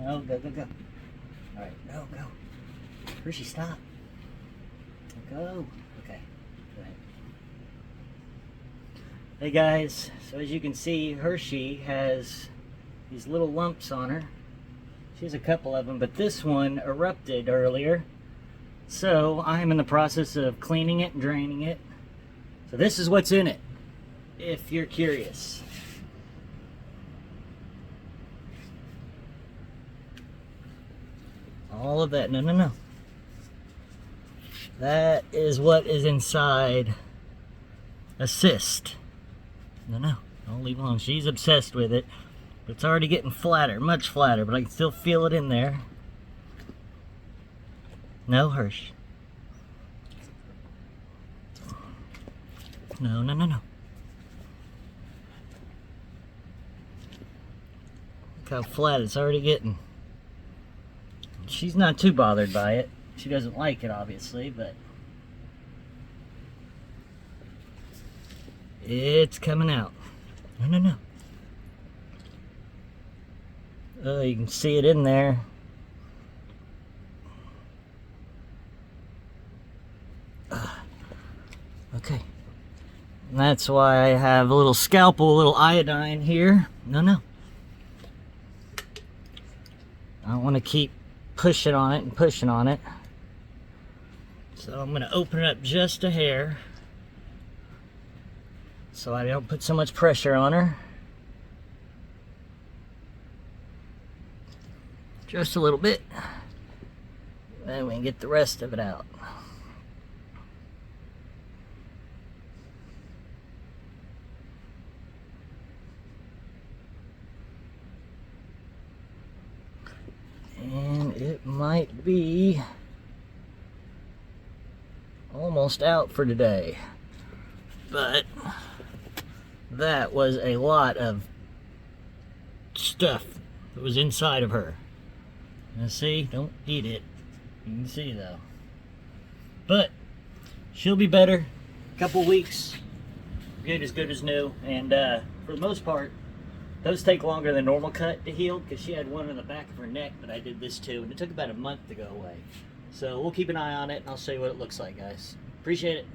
No, go, go, go. All right, go, go. Hershey, stop. Go. Okay. Go ahead. Hey guys, so as you can see, Hershey has these little lumps on her. She has a couple of them, but this one erupted earlier. So I'm in the process of cleaning it and draining it. So this is what's in it, if you're curious. All of that, no. That is what is inside a cyst. No, don't leave it alone. She's obsessed with it. But it's already getting flatter, much flatter, but I can still feel it in there. No, Hersh. No. Look how flat it's already getting. She's not too bothered by it. She doesn't like it, obviously, but it's coming out. No. You can see it in there. Okay. And that's why I have a little scalpel, a little iodine here. No. I don't want to keep pushing on it and pushing on it. So I'm going to open it up just a hair so I don't put so much pressure on her. Just a little bit. Then we can get the rest of it out. And it might be almost out for today. But that was a lot of stuff that was inside of her. Now see, don't eat it. You can see though. But she'll be better. A couple weeks, good as new. And for the most part, those take longer than normal cut to heal because she had one in the back of her neck, but I did this too, and it took about a month to go away. So we'll keep an eye on it, and I'll show you what it looks like, guys. Appreciate it.